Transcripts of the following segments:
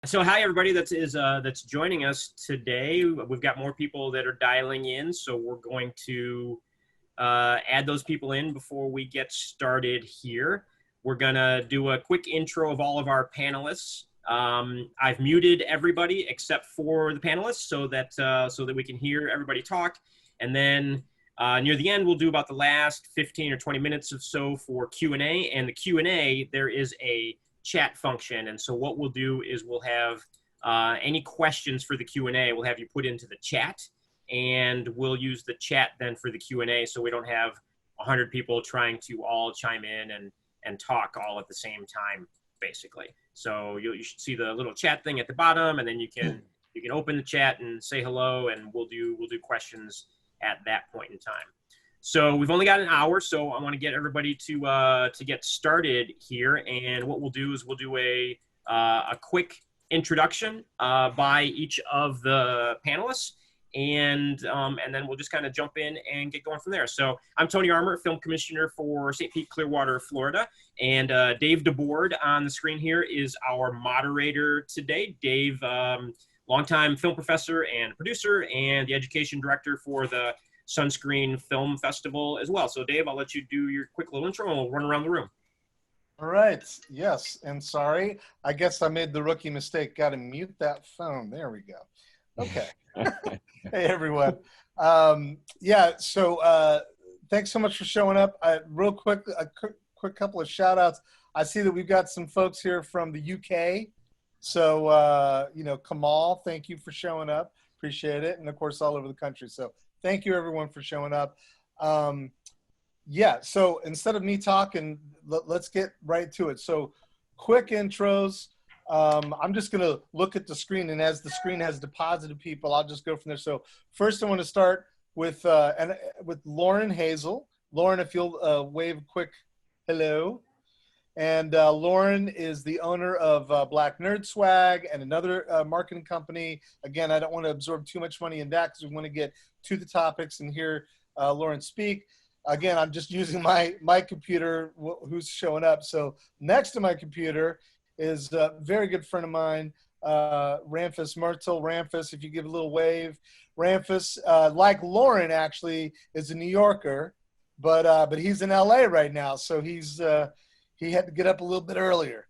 So hi everybody that's joining us today. We've got more people that are dialing in, so we're going to add those people in before we get started here. We're gonna do a quick intro of all of our panelists. I've muted everybody except for the panelists so that we can hear everybody talk, and then near the end we'll do about the last 15 or 20 minutes or so for Q&A. And the Q&A, there is a chat function, and so what we'll do is we'll have any questions for the Q&A we'll have you put into the chat, and we'll use the chat then for the Q&A, so we don't have 100 people trying to all chime in and talk all at the same time, basically. So you should see the little chat thing at the bottom, and then you can open the chat and say hello, and we'll do questions at that point in time. So we've only got an hour, so I want to get everybody to get started here. And what we'll do is we'll do a quick introduction by each of the panelists, and then we'll just kind of jump in and get going from there. So I'm Tony Armour, Film Commissioner for St.Pete-Clearwater, Florida, and Dave Deborde on the screen here is our moderator today. Dave, longtime film professor and producer, and the education director for the Sunscreen Film Festival as well. So Dave, I'll let you do your quick little intro and we'll run around the room. All right. Yes. And sorry, I guess I made the rookie mistake. Got to mute that phone. There we go. Okay. Hey, everyone. So thanks so much for showing up. Real quick, a quick couple of shout outs. I see that we've got some folks here from the UK. So, Kamal, thank you for showing up. Appreciate it. And of course, all over the country. So thank you, everyone, for showing up. So instead of me talking, let's get right to it. So quick intros. I'm just going to look at the screen, and as the screen has deposited people, I'll just go from there. So first, I want to start with Lauren Hazel. Lauren, if you'll wave a quick hello. And Lauren is the owner of Black Nerd Swag and another marketing company. Again, I don't want to absorb too much money in that because we want to get to the topics and hear Lauren speak. Again, I'm just using my computer, who's showing up. So next to my computer is a very good friend of mine, Ramfis Myrthil. Ramfis, if you give a little wave. Ramfis, like Lauren, actually, is a New Yorker, but he's in LA right now. So he had to get up a little bit earlier.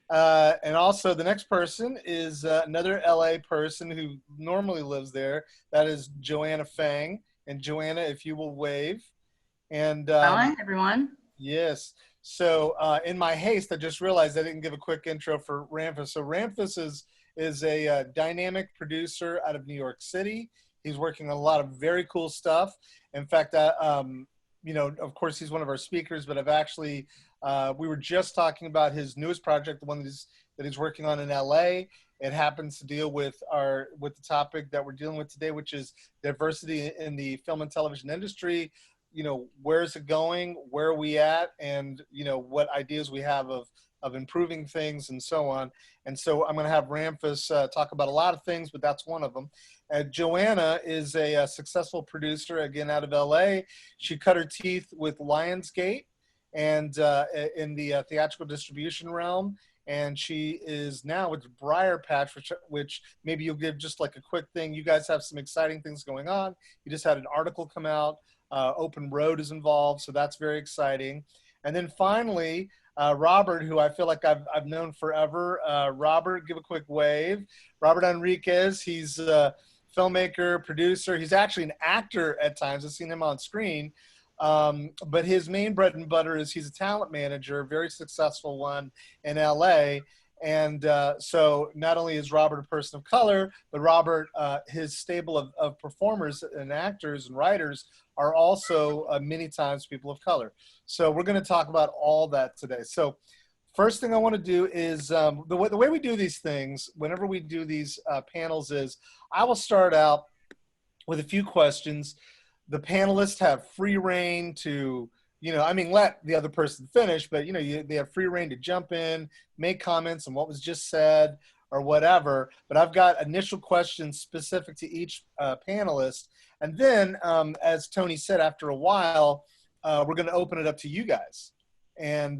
And also the next person is another LA person who normally lives there. That is Joanna Fang. And Joanna, if you will wave. And hi, everyone. Yes. So in my haste, I just realized I didn't give a quick intro for Ramfis. So Ramfis is a dynamic producer out of New York City. He's working on a lot of very cool stuff. In fact, of course, he's one of our speakers, but I've actually, we were just talking about his newest project, the one that he's working on in LA. It happens to deal with the topic that we're dealing with today, which is diversity in the film and television industry. Where's it going? Where are we at? And, what ideas we have of improving things and so on. And so I'm going to have Ramfis talk about a lot of things, but that's one of them. Joanna is a successful producer, again, out of LA. She cut her teeth with Lionsgate and in the theatrical distribution realm. And she is now with Briar Patch, which maybe you'll give just like a quick thing. You guys have some exciting things going on. You just had an article come out. Open Road is involved, so that's very exciting. And then finally, Robert, who I feel like I've known forever. Robert, give a quick wave. Robert Enriquez, he's a filmmaker, producer. He's actually an actor at times. I've seen him on screen. But his main bread and butter is he's a talent manager, a very successful one in LA. And so not only is Robert a person of color, but Robert, his stable of performers and actors and writers are also many times people of color. So we're going to talk about all that today. So first thing I want to do is the way we do these things, whenever we do these panels, is I will start out with a few questions. The panelists have free reign to, let the other person finish, but, they have free reign to jump in, make comments on what was just said or whatever. But I've got initial questions specific to each panelist. And then, as Tony said, after a while, we're going to open it up to you guys. And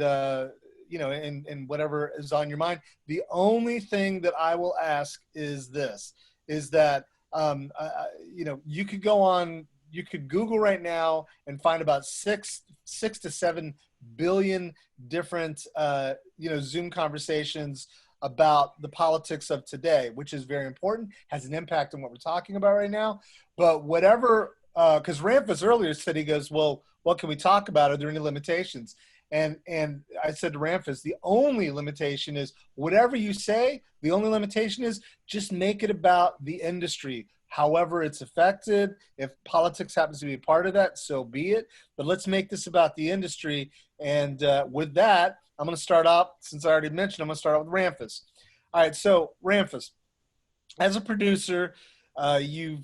and whatever is on your mind. The only thing that I will ask is this, is that, you could you could Google right now and find about 6 to 7 billion different, Zoom conversations about the politics of today, which is very important, has an impact on what we're talking about right now. But whatever, because Ramfis earlier said, he goes, well, what can we talk about? Are there any limitations? And I said to Ramfis, the only limitation is whatever you say, the only limitation is just make it about the industry. However it's affected, if politics happens to be a part of that, so be it. But let's make this about the industry. And with that, I'm going to start off, since I already mentioned, I'm going to start off with Ramfis. All right, so Ramfis, as a producer, you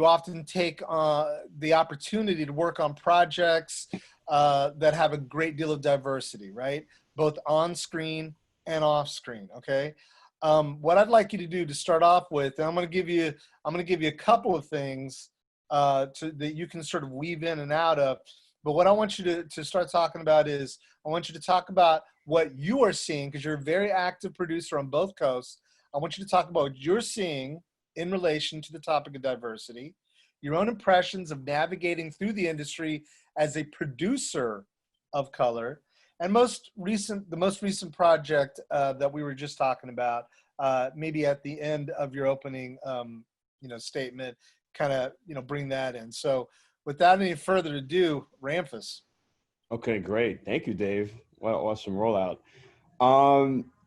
often take the opportunity to work on projects that have a great deal of diversity, right? Both on screen and off screen. Okay. What I'd like you to do to start off with, and I'm going to give you a couple of things that you can sort of weave in and out of. But what I want you to start talking about is, I want you to talk about what you are seeing, because you're a very active producer on both coasts. I want you to talk about what you're seeing in relation to the topic of diversity, your own impressions of navigating through the industry as a producer of color, and the most recent project that we were just talking about, maybe at the end of your opening statement, kind of bring that in. So without any further ado, Ramfis. Okay, great. Thank you, Dave. What an awesome rollout.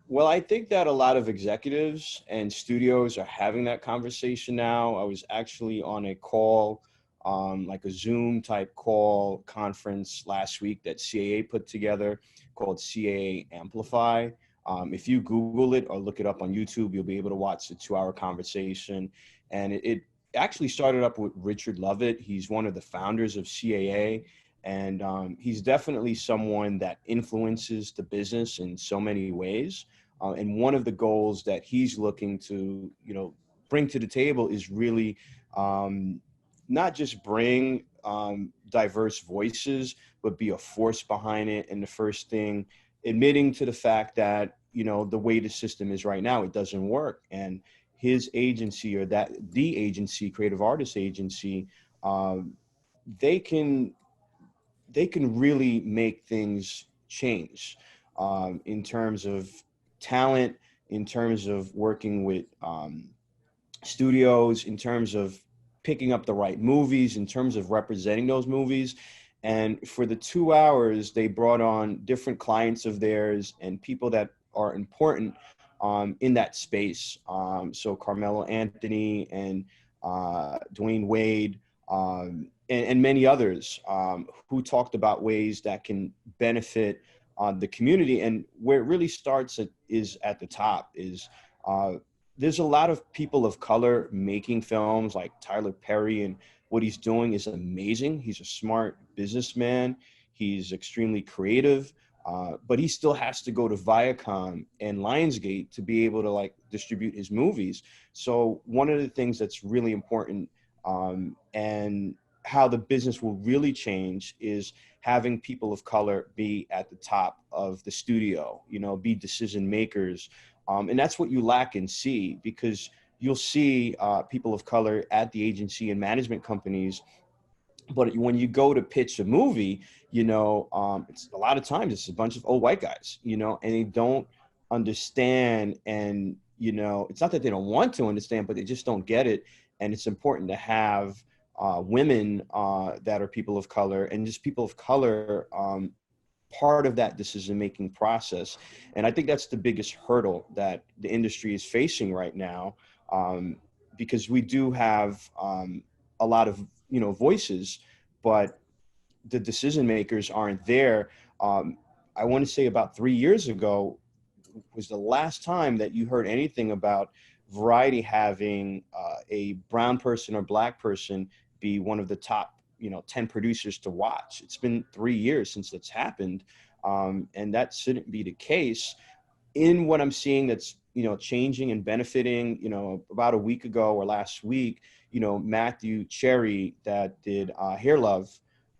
Well, I think that a lot of executives and studios are having that conversation now. I was actually on a call, like a Zoom type call conference last week that CAA put together called CAA Amplify. If you Google it or look it up on YouTube, you'll be able to watch the 2-hour conversation. And it actually started up with Richard Lovett. He's one of the founders of CAA. And he's definitely someone that influences the business in so many ways. And one of the goals that he's looking to, bring to the table is really not just bring diverse voices, but be a force behind it. And the first thing, admitting to the fact that, the way the system is right now, it doesn't work. And his agency, or the agency, Creative Artists Agency, they can really make things change in terms of talent, in terms of working with studios, in terms of picking up the right movies, in terms of representing those movies. And for the 2 hours, they brought on different clients of theirs and people that are important in that space. So Carmelo Anthony and Dwayne Wade, and many others who talked about ways that can benefit the community. And where it really starts is at the top. There's a lot of people of color making films, like Tyler Perry, and what he's doing is amazing. He's a smart businessman. He's extremely creative, but he still has to go to Viacom and Lionsgate to be able to distribute his movies. So one of the things that's really important, and how the business will really change, is having people of color be at the top of the studio, be decision makers. And that's what you lack and see, because you'll see people of color at the agency and management companies. But when you go to pitch a movie, it's a lot of times it's a bunch of old white guys, and they don't understand. And, it's not that they don't want to understand, but they just don't get it. And it's important to have women that are people of color, and just people of color part of that decision-making process. And I think that's the biggest hurdle that the industry is facing right now, because we do have a lot of, voices, but the decision makers aren't there. I want to say about 3 years ago was the last time that you heard anything about Variety having a brown person or black person be one of the top 10 producers to watch. It's been 3 years since that's happened. And that shouldn't be the case. In what I'm seeing that's, changing and benefiting, about a week ago or last week, Matthew Cherry, that did Hair Love,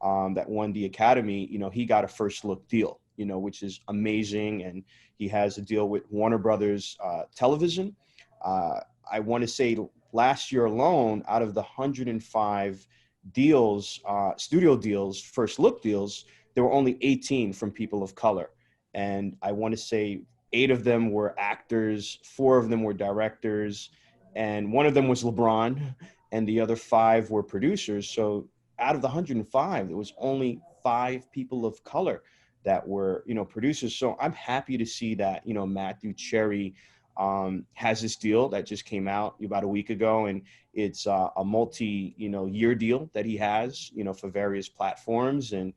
that won the Academy, he got a first look deal, which is amazing. And he has a deal with Warner Brothers Television. I want to say last year alone, out of the 105 deals, studio deals, first look deals, there were only 18 from people of color. And I want to say 8 of them were actors, 4 of them were directors, and 1 of them was LeBron, and the other 5 were producers. So out of the 105, there was only 5 people of color that were, producers. So I'm happy to see that, Matthew Cherry has this deal that just came out about a week ago, and it's a multi-year deal that he has, for various platforms. And,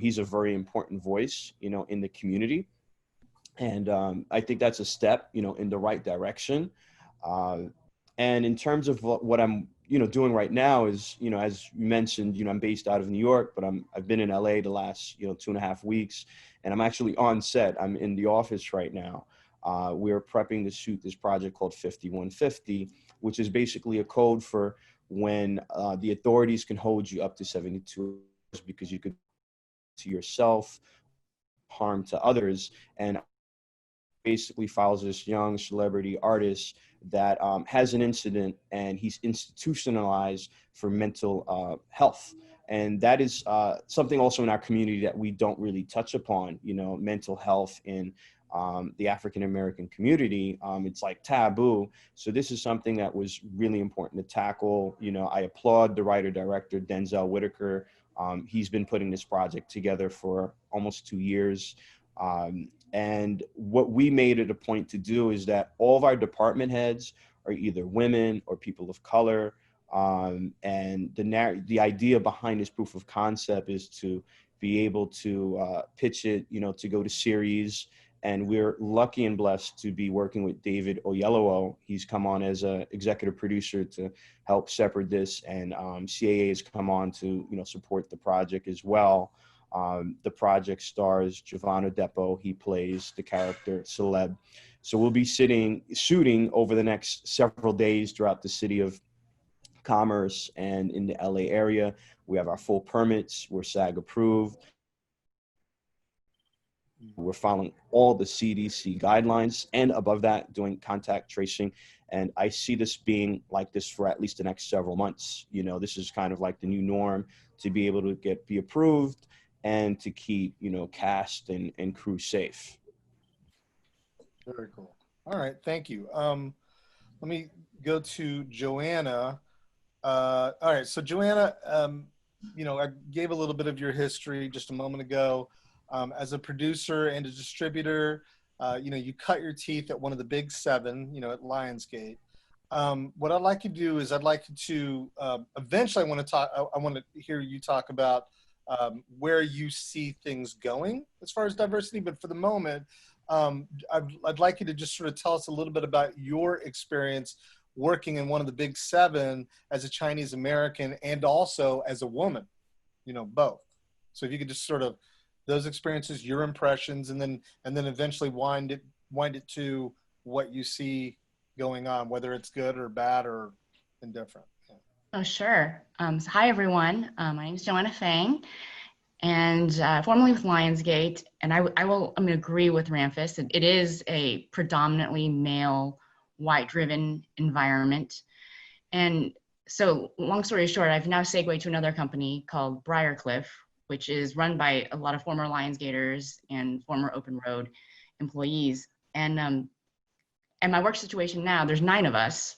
he's a very important voice, in the community. And I think that's a step, in the right direction. And in terms of what I'm, doing right now is, as you mentioned, I'm based out of New York, but I've been in LA the last, 2.5 weeks, and I'm actually on set. I'm in the office right now. We're prepping to shoot this project called 5150, which is basically a code for when the authorities can hold you up to 72 hours because you could to yourself, harm to others. And basically follows this young celebrity artist that has an incident, and he's institutionalized for mental health. And that is something also in our community that we don't really touch upon, mental health in the African-American community. It's like taboo. So this is something that was really important to tackle. I applaud the writer-director, Denzel Whitaker. He's been putting this project together for almost 2 years. And what we made it a point to do is that all of our department heads are either women or people of color. And the idea behind this proof of concept is to be able to pitch it, to go to series. And we're lucky and blessed to be working with David Oyelowo. He's come on as an executive producer to help shepherd this, and CAA has come on to support the project as well. The project stars Joanna Fang. He plays the character Celeb. So we'll be shooting over the next several days throughout the city of Commerce and in the LA area. We have our full permits. We're SAG approved. We're following all the CDC guidelines, and above that, doing contact tracing. And I see this being like this for at least the next several months. This is kind of like the new norm to be able to be approved and to keep, cast and crew safe. Very cool. All right, thank you. Let me go to Joanna. All right, so Joanna, I gave a little bit of your history just a moment ago. As a producer and a distributor, you cut your teeth at one of the big 7, at Lionsgate. What I'd like to do is I'd like to eventually I want to hear you talk about where you see things going as far as diversity. But for the moment, I'd like you to just sort of tell us a little bit about your experience working in one of the big 7 as a Chinese American and also as a woman, both. So if you could just sort of those experiences, your impressions, and then eventually wind it to what you see going on, whether it's good or bad or indifferent. Yeah. Oh, sure. So hi, everyone. My name is Joanna Fang, and formerly with Lionsgate. And I'm going to agree with Ramfis. It is a predominantly male, white-driven environment. And so long story short, I've now segued to another company called Briarcliff, which is run by a lot of former Lionsgaters and former Open Road employees. And my work situation now, there's 9 of us,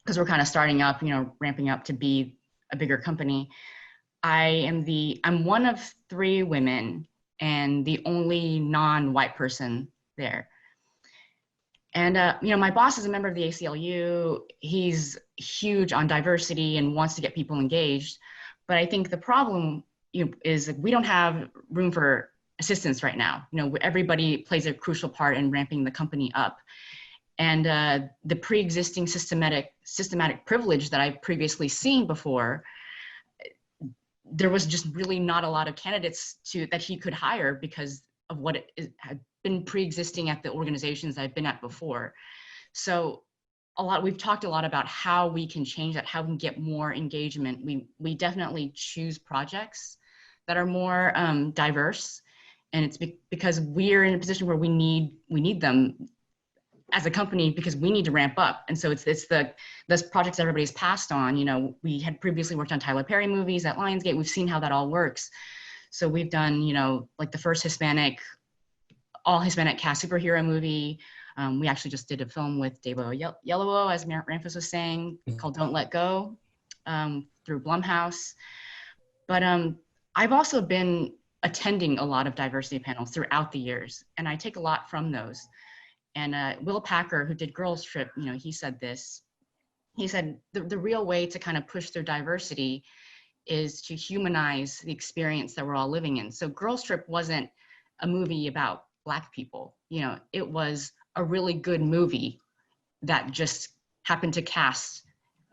because we're kind of starting up, ramping up to be a bigger company. I'm one of 3 women and the only non-white person there. And, my boss is a member of the ACLU. He's huge on diversity and wants to get people engaged. But I think the problem is we don't have room for assistance right now. Everybody plays a crucial part in ramping the company up. And the pre-existing systematic privilege that I've previously seen before, there was just really not a lot of candidates that he could hire because of what had been pre-existing at the organizations I've been at before. So we've talked a lot about how we can change that, how we can get more engagement. We definitely choose projects that are more diverse, and it's because we're in a position where we need them as a company, because we need to ramp up. And so it's those projects everybody's passed on. You know, we had previously worked on Tyler Perry movies at Lionsgate. We've seen how that all works. So we've done, you know, like the first all Hispanic cast superhero movie. We actually just did a film with Dave Deborde, as Ramfis was saying, called Don't Let Go, through Blumhouse. But I've also been attending a lot of diversity panels throughout the years, and I take a lot from those. And Will Packer, who did Girls Trip, you know, he said this. He said the real way to kind of push through diversity is to humanize the experience that we're all living in. So Girls Trip wasn't a movie about Black people. You know, it was a really good movie that just happened to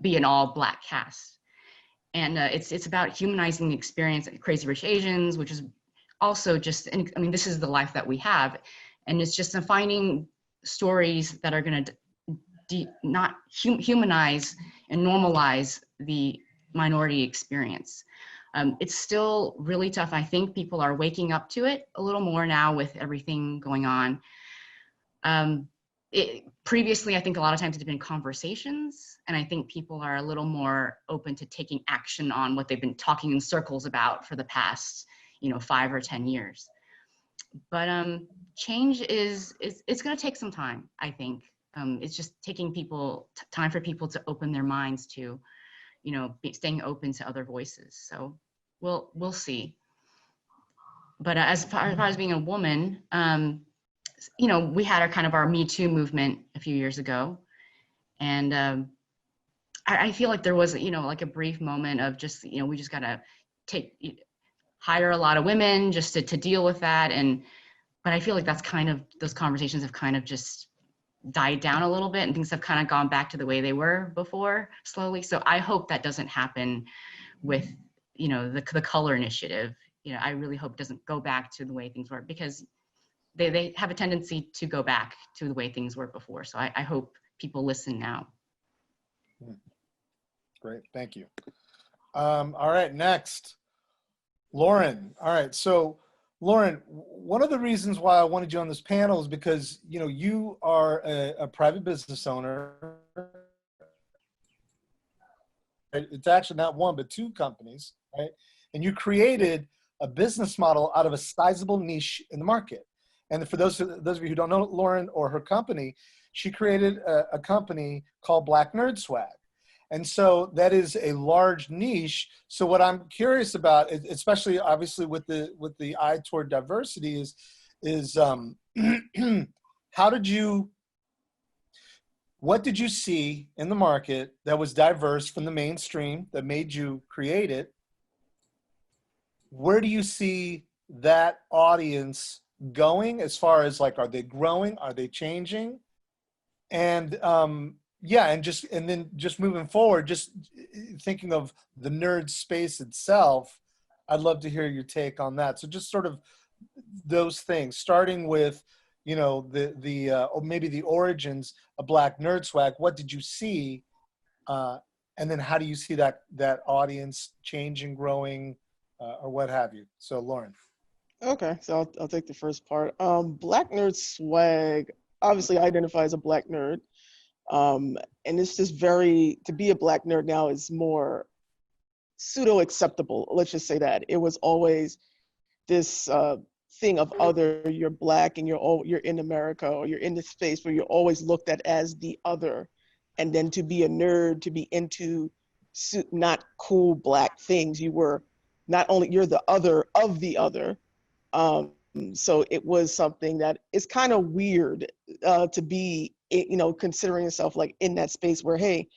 be an all Black cast. And it's about humanizing the experience of Crazy Rich Asians, which is also just, I mean, this is the life that we have. And it's just finding stories that are going to not humanize and normalize the minority experience. It's still really tough. I think people are waking up to it a little more now with everything going on. Previously, I think a lot of times it's been conversations, and I think people are a little more open to taking action on what they've been talking in circles about for the past, you know, 5 or 10 years. But change it's going to take some time, I think. It's just taking time for people to open their minds to, you know, staying open to other voices. So we'll see. But as far as being a woman, you know, we had our Me Too movement a few years ago, and I feel like there was, you know, like a brief moment of just, you know, we just gotta hire a lot of women just to deal with that. But I feel like that's those conversations have kind of just died down a little bit, and things have kind of gone back to the way they were before slowly. So I hope that doesn't happen with, you know, the color initiative. You know, I really hope it doesn't go back to the way things were, because they have a tendency to go back to the way things were before. So I hope people listen now. Great, thank you. All right, next, Lauren. All right, so Lauren, one of the reasons why I wanted you on this panel is because, you know, you are a private business owner. It's actually not one, but 2 companies, right? And you created a business model out of a sizable niche in the market. And for those of you who don't know Lauren or her company, she created a company called Black Nerd Swag. And so that is a large niche. So what I'm curious about, especially obviously with the eye toward diversity, is what did you see in the market that was diverse from the mainstream that made you create it? Where do you see that audience going as far as, like, are they growing? Are they changing? And yeah, and then just moving forward, just thinking of the nerd space itself, I'd love to hear your take on that. So just sort of those things, starting with, you know, or maybe the origins of Black Nerd Swag. What did you see? And then how do you see that audience changing, growing, or what have you? So Lauren. Okay, so I'll take the first part. Black Nerd Swag obviously identify as a Black nerd. And it's just to be a Black nerd now is more pseudo acceptable. Let's just say that. It was always this thing of other, you're Black and you're in America, or you're in this space where you're always looked at as the other. And then to be a nerd, to be into not cool Black things, you were not only, you're the other of the other. So it was something that is kind of weird to be, you know, considering yourself like in that space where, hey,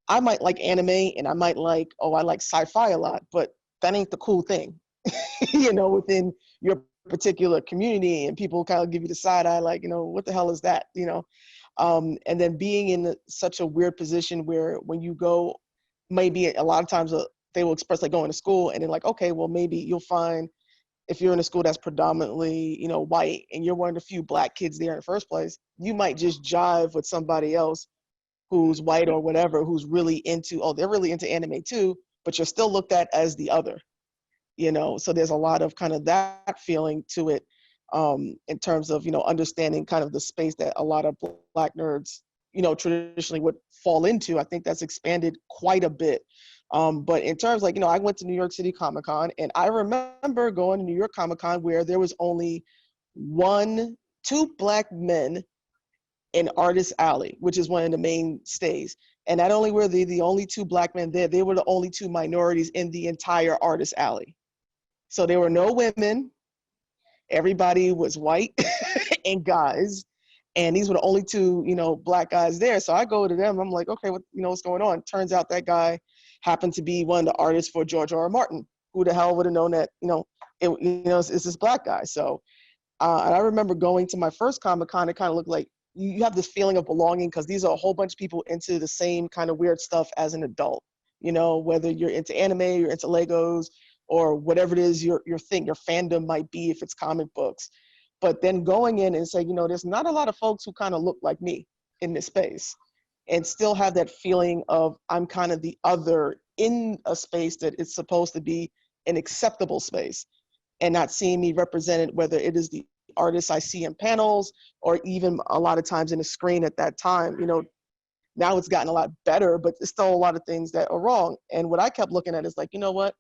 I might like anime and I might like, I like sci-fi a lot, but that ain't the cool thing, you know, within your particular community, and people kind of give you the side eye, like, you know, what the hell is that, you know? And then being in such a weird position where when you go, maybe a lot of times they will express like going to school, and then like, okay, well, maybe you'll find if you're in a school that's predominantly, you know, white, and you're one of the few Black kids there in the first place, you might just jive with somebody else who's white or whatever, who's really into, they're really into anime too, but you're still looked at as the other. you know, so there's a lot of kind of that feeling to it, in terms of, you know, understanding kind of the space that a lot of Black nerds, you know, traditionally would fall into. I think that's expanded quite a bit. But in terms, like, you know, I went to New York City Comic Con, and I remember going to New York Comic Con where there was only two Black men in Artist Alley, which is one of the main stays. And not only were they the only two Black men there, they were the only two minorities in the entire Artist Alley. So there were no women. Everybody was white and guys. And these were the only two, you know, Black guys there. So I go to them, I'm like, okay, what, you know, what's going on? Turns out that guy happened to be one of the artists for George R.R. Martin. Who the hell would have known that, you know, it's this Black guy. So, and I remember going to my first Comic-Con, it kind of looked like you have this feeling of belonging because these are a whole bunch of people into the same kind of weird stuff as an adult. You know, whether you're into anime, you're into Legos, or whatever it is your thing, your fandom might be if it's comic books. But then going in and say, you know, there's not a lot of folks who kind of look like me in this space and still have that feeling of I'm kind of the other in a space that is supposed to be an acceptable space, and not seeing me represented, whether it is the artists I see in panels or even a lot of times in a screen at that time. You know, now it's gotten a lot better, but there's still a lot of things that are wrong. And what I kept looking at is like, you know what?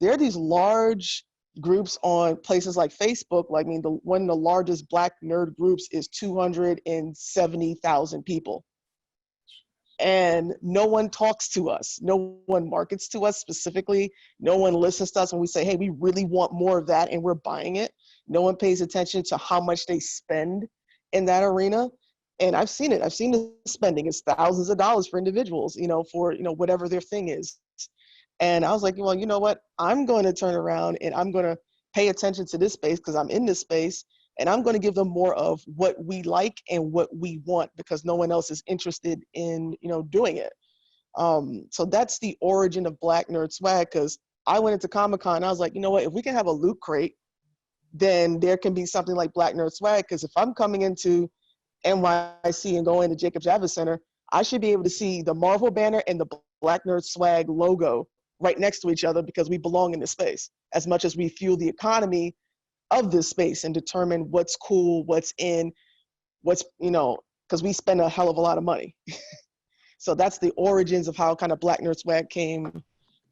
There are these large groups on places like Facebook. Like, I mean, one of the largest Black nerd groups is 270,000 people. And no one talks to us. No one markets to us specifically. No one listens to us when we say, hey, we really want more of that and we're buying it. No one pays attention to how much they spend in that arena. And I've seen it. I've seen the spending. It's thousands of dollars for individuals, you know, for, you know, whatever their thing is. And I was like, well, you know what? I'm going to turn around and I'm going to pay attention to this space because I'm in this space, and I'm going to give them more of what we like and what we want because no one else is interested in, you know, doing it. So that's the origin of Black Nerd Swag, because I went into Comic-Con, I was like, you know what? If we can have a loot crate, then there can be something like Black Nerd Swag, because if I'm coming into NYC and going to Jacobs Javits Center, I should be able to see the Marvel banner and the Black Nerd Swag logo right next to each other because we belong in this space as much as we fuel the economy of this space and determine what's cool, what's in, what's, you know, because we spend a hell of a lot of money. So that's the origins of how kind of Black Nerd Swag came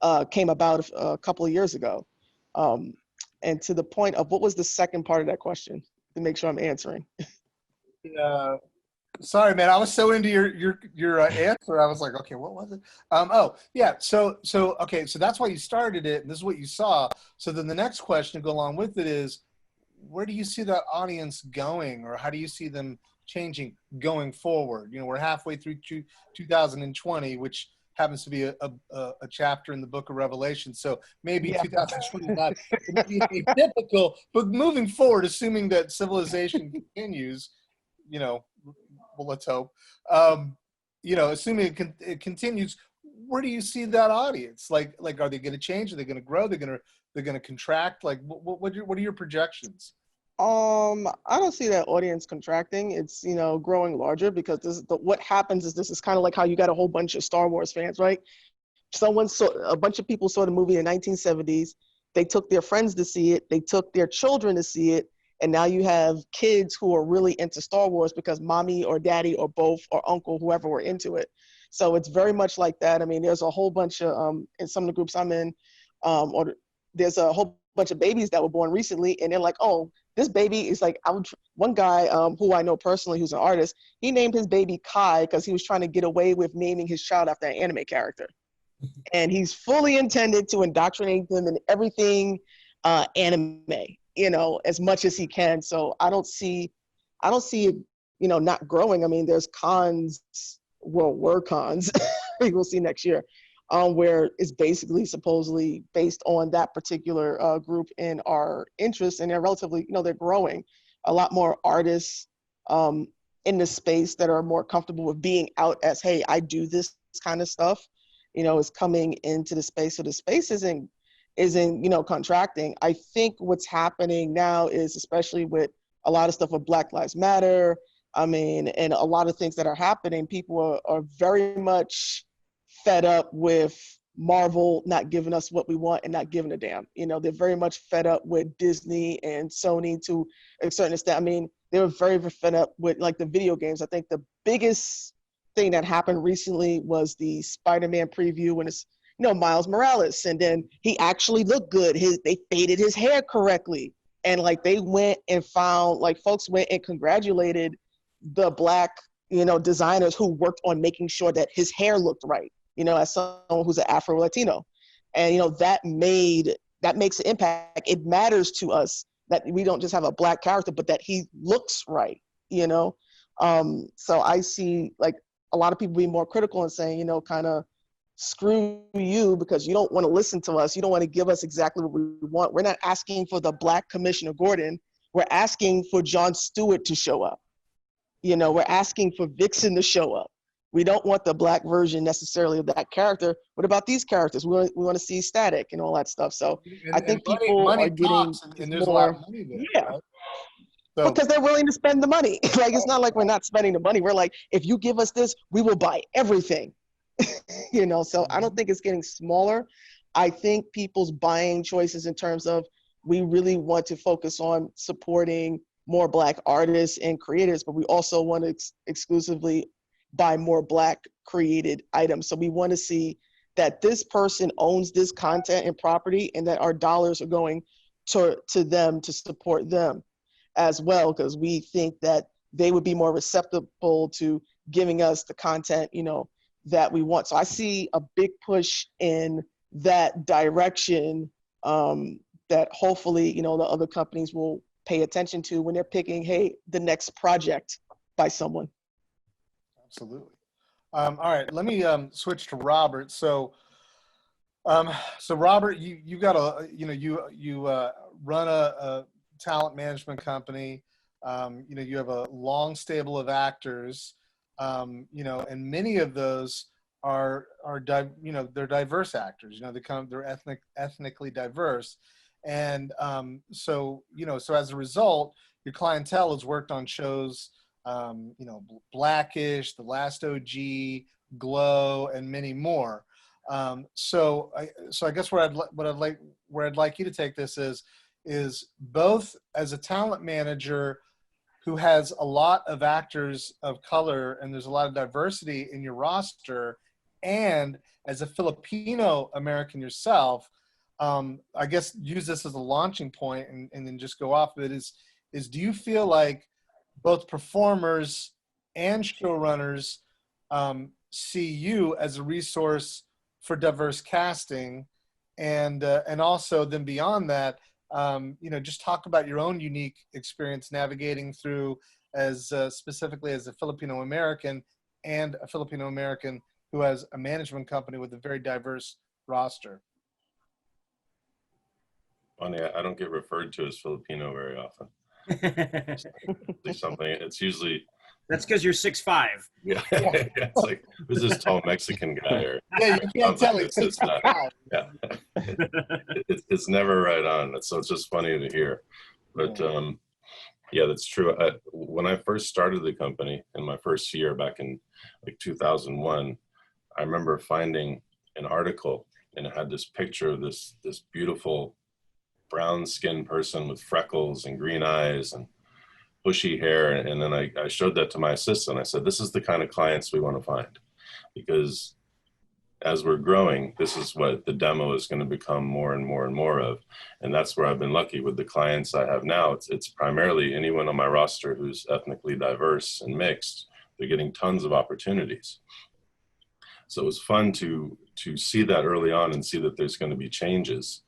about a couple of years ago. And to the point of, what was the second part of that question to make sure I'm answering? Sorry, man. I was so into your answer. I was like, okay, what was it? Oh, yeah. So okay. So that's why you started it, and this is what you saw. So then the next question to go along with it is, where do you see that audience going, or how do you see them changing going forward? You know, we're halfway through 2020, which happens to be a chapter in the Book of Revelation. So maybe 2020 is not atypical, but moving forward, assuming that civilization continues, you know. Well, let's hope. You know, assuming it continues, where do you see that audience? Like, are they going to change? Are they going to grow? They're going to contract? Like, what are your projections? I don't see that audience contracting. It's, you know, growing larger, because what happens is, this is kind of like how you got a whole bunch of Star Wars fans, right? A bunch of people saw the movie in the 1970s. They took their friends to see it. They took their children to see it. And now you have kids who are really into Star Wars because mommy or daddy or both or uncle, whoever were into it. So it's very much like that. I mean, there's a whole bunch of, in some of the groups I'm in, or there's a whole bunch of babies that were born recently, and they're like, oh, this baby is like, one guy who I know personally who's an artist, he named his baby Kai because he was trying to get away with naming his child after an anime character. And he's fully intended to indoctrinate them in everything anime, you know, as much as he can. So I don't see it, you know, not growing. I mean, there's cons, well, were cons, we'll see next year, where it's basically supposedly based on that particular group and our interests, and they're relatively, you know, they're growing. A lot more artists in the space that are more comfortable with being out as, hey, I do this kind of stuff, you know, is coming into the space. So the space isn't, you know, contracting. I think what's happening now is, especially with a lot of stuff with Black Lives Matter, I mean, and a lot of things that are happening, people are very much fed up with Marvel not giving us what we want and not giving a damn. You know, they're very much fed up with Disney and Sony to a certain extent. I mean, they were very fed up with like the video games. I think the biggest thing that happened recently was the Spider-Man preview when it's, you know, Miles Morales, and then he actually looked good. They faded his hair correctly. And like they went and found, like folks went and congratulated the Black, you know, designers who worked on making sure that his hair looked right, you know, as someone who's an Afro-Latino. And, you know, that makes an impact. It matters to us that we don't just have a Black character, but that he looks right, you know? So I see like a lot of people being more critical and saying, you know, kind of screw you because you don't want to listen to us. You don't want to give us exactly what we want. We're not asking for the Black Commissioner Gordon. We're asking for Jon Stewart to show up. You know, we're asking for Vixen to show up. We don't want the Black version necessarily of that character. What about these characters? We want to see Static and all that stuff. So I think people are getting and there's more, a lot of money there, yeah. right? So, because they're willing to spend the money. Like, it's not like we're not spending the money. We're like, if you give us this, we will buy everything. You know, so I don't think it's getting smaller. I think people's buying choices in terms of we really want to focus on supporting more Black artists and creators, but we also want to exclusively buy more Black created items. So we want to see that this person owns this content and property and that our dollars are going to them to support them as well, because we think that they would be more receptive to giving us the content, you know, that we want. So I see a big push in that direction that hopefully, you know, the other companies will pay attention to when they're picking, hey, the next project by someone. absolutely. All right, let me switch to Robert. So, Robert, you got you run a talent management company. You know, you have a long stable of actors. You know, and many of those are they're diverse actors. You know, they're ethnically diverse, and so as a result, your clientele has worked on shows, you know, Blackish, The Last OG, Glow, and many more. So I guess where I'd like you to take this is both as a talent manager who has a lot of actors of color and there's a lot of diversity in your roster, and as a Filipino American yourself, I guess use this as a launching point and then just go off of it, is do you feel like both performers and showrunners see you as a resource for diverse casting, and also then beyond that, you know, just talk about your own unique experience navigating through as specifically as a Filipino American and a Filipino American who has a management company with a very diverse roster. Funny, I don't get referred to as Filipino very often. Something. It's usually. That's because you're 6'5". Yeah, it's like, who's this tall Mexican guy? Or Yeah, you can't tell it's not. Yeah, it's never right on. So it's just funny to hear. But yeah, that's true. When I first started the company in my first year back in like 2001, I remember finding an article and it had this picture of this beautiful brown-skinned person with freckles and green eyes and bushy hair, and then I showed that to my assistant. I said, this is the kind of clients we want to find, because as we're growing, this is what the demo is going to become more and more and more of. And that's where I've been lucky with the clients I have now. It's primarily anyone on my roster who's ethnically diverse and mixed. They're getting tons of opportunities. So it was fun to see that early on and see that there's going to be changes.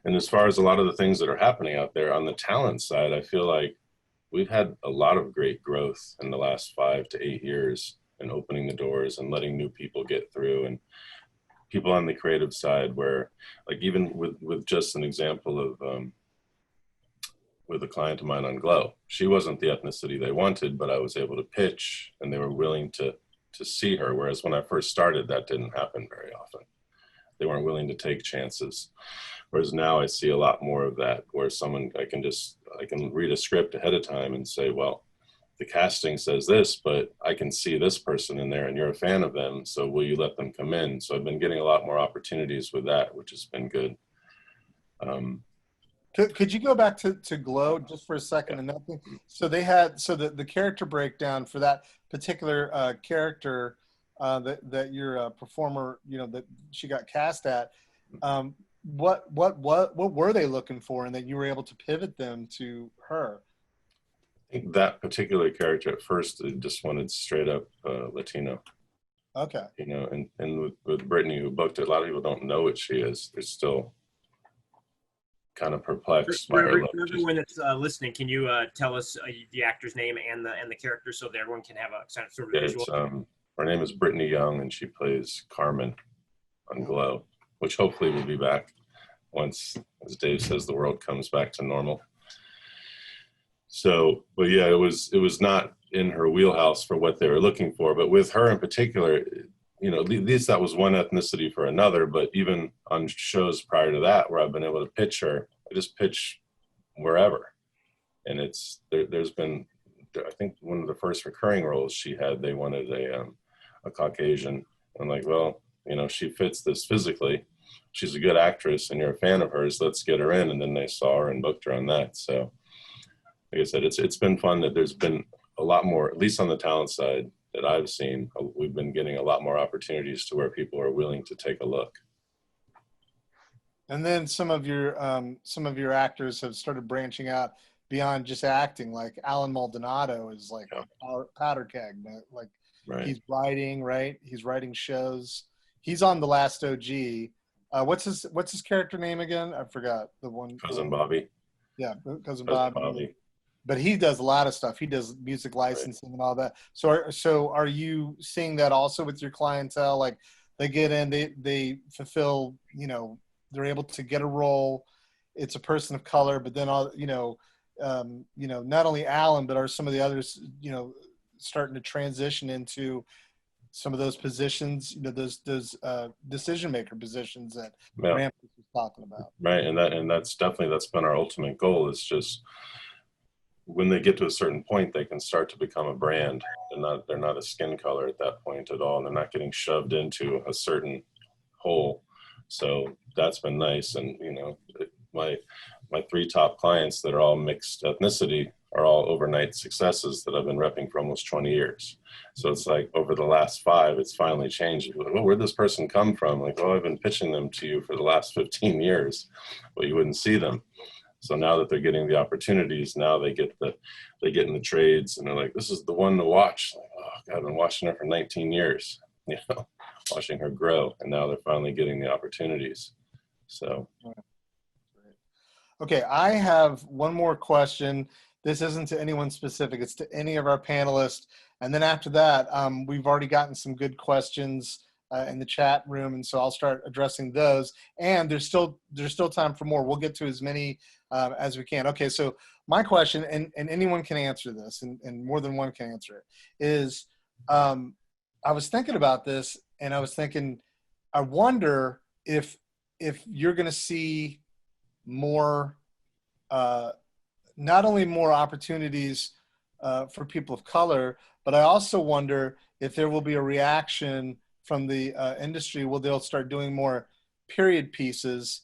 And as far as a lot of the things that are happening out there on the talent side, I feel like we've had a lot of great growth in the last 5 to 8 years, and opening the doors and letting new people get through, and people on the creative side where, like, even with just an example of with a client of mine on Glow, she wasn't the ethnicity they wanted, but I was able to pitch and they were willing to see her. Whereas when I first started, that didn't happen very often. They weren't willing to take chances. Whereas now I see a lot more of that, where I can read a script ahead of time and say, well, the casting says this, but I can see this person in there and you're a fan of them, so will you let them come in? So I've been getting a lot more opportunities with that, which has been good. Could you go back to Glow just for a second? And nothing. So they had, so the character breakdown for that particular character that your performer, you know, that she got cast at, what were they looking for, and that you were able to pivot them to her? I think that particular character at first just wanted straight up Latino. Okay. You know, and with Brittany, who booked it, a lot of people don't know what she is. They're still kind of perplexed by her look. For everyone that's listening, can you tell us the actor's name and the character so that everyone can have a sort of visual? Her name is Brittany Young, and she plays Carmen on Glow, which hopefully will be back once, as Dave says, the world comes back to normal. So, but yeah, it was not in her wheelhouse for what they were looking for, but with her in particular, you know, at least that was one ethnicity for another. But even on shows prior to that, where I've been able to pitch her, I just pitch wherever. And there's been, I think one of the first recurring roles she had, they wanted a Caucasian. I'm like, well, you know, she fits this physically. She's a good actress and you're a fan of hers, let's get her in. And then they saw her and booked her on that. So like I said, it's been fun that there's been a lot more, at least on the talent side that I've seen, we've been getting a lot more opportunities to where people are willing to take a look. And then some of your actors have started branching out beyond just acting. Like Alan Maldonado is like a powder keg, like right. He's writing, right? He's writing shows. He's on The Last OG. What's his character name again? I forgot the one. Cousin Bobby. Yeah, Cousin Bobby. But he does a lot of stuff. He does music licensing and all that. So are you seeing that also with your clientele? Like they get in, they fulfill, you know, they're able to get a role. It's a person of color, but then not only Alan, but are some of the others, you know, starting to transition into some of those positions, you know, those decision maker positions that Ramfis was talking about. Right, and that's been our ultimate goal. Is just when they get to a certain point, they can start to become a brand. They're not a skin color at that point at all, and they're not getting shoved into a certain hole. So that's been nice. And you know, my 3 top clients that are all mixed ethnicity are all overnight successes that I've been repping for almost 20 years. So it's like over the last 5, it's finally changed. Like, oh, where'd this person come from? Like, oh, I've been pitching them to you for the last 15 years, but you wouldn't see them. So now that they're getting the opportunities, now they get in the trades, and they're like, this is the one to watch. Like, oh God, I've been watching her for 19 years, you know, watching her grow, and now they're finally getting the opportunities. So. Okay, I have one more question. This isn't to anyone specific, it's to any of our panelists. And then after that, we've already gotten some good questions in the chat room, and so I'll start addressing those. And there's still time for more. We'll get to as many as we can. Okay, so my question, and anyone can answer this, and more than one can answer it, is I was thinking about this, and I was thinking, I wonder if you're going to see more, not only more opportunities for people of color, but I also wonder if there will be a reaction from the industry where they'll start doing more period pieces,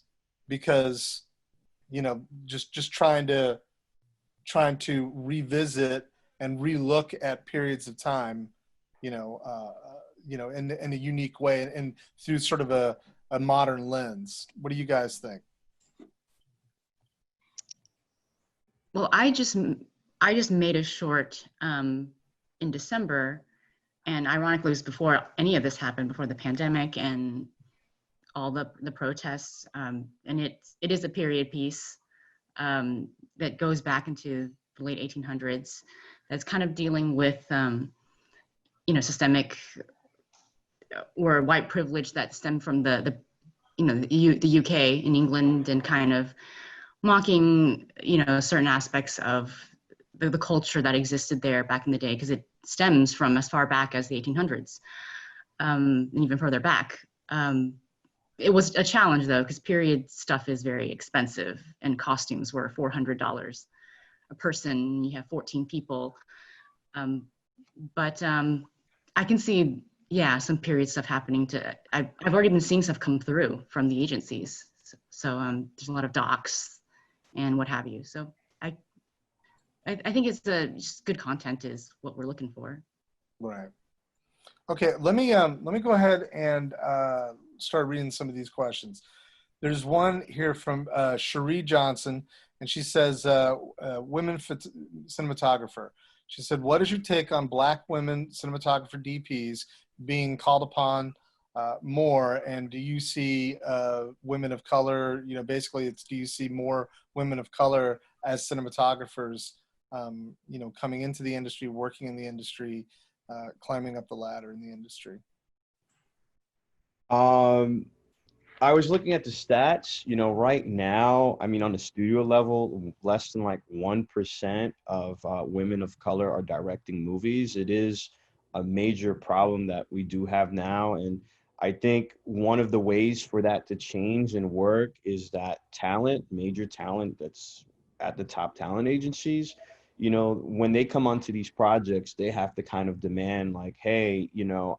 because, you know, just trying to revisit and relook at periods of time, in a unique way and through sort of a modern lens. What do you guys think? Well, I just made a short in December, and ironically, it was before any of this happened, before the pandemic and all the protests. And it is a period piece that goes back into the late 1800s. That's kind of dealing with systemic or white privilege that stemmed from the UK in England, and kind of mocking, certain aspects of the culture that existed there back in the day, because it stems from as far back as the 1800s, and even further back. It was a challenge though, because period stuff is very expensive, and costumes were $400 a person. You have 14 people. But I can see, yeah, some period stuff happening I've already been seeing stuff come through from the agencies. So there's a lot of docs and what have you. So I think it's just good content is what we're looking for. Right. Okay, let me go ahead and start reading some of these questions. There's one here from Cherie Johnson, and she says, women cinematographer. She said, what is your take on Black women cinematographer DPs being called upon more? And do you see women of color, basically do you see more women of color as cinematographers, coming into the industry, working in the industry, climbing up the ladder in the industry? I was looking at the stats, right now, I mean, on the studio level, less than like 1% of women of color are directing movies. It is a major problem that we do have now. And I think one of the ways for that to change and work is that major talent that's at the top talent agencies, when they come onto these projects, they have to kind of demand like, hey,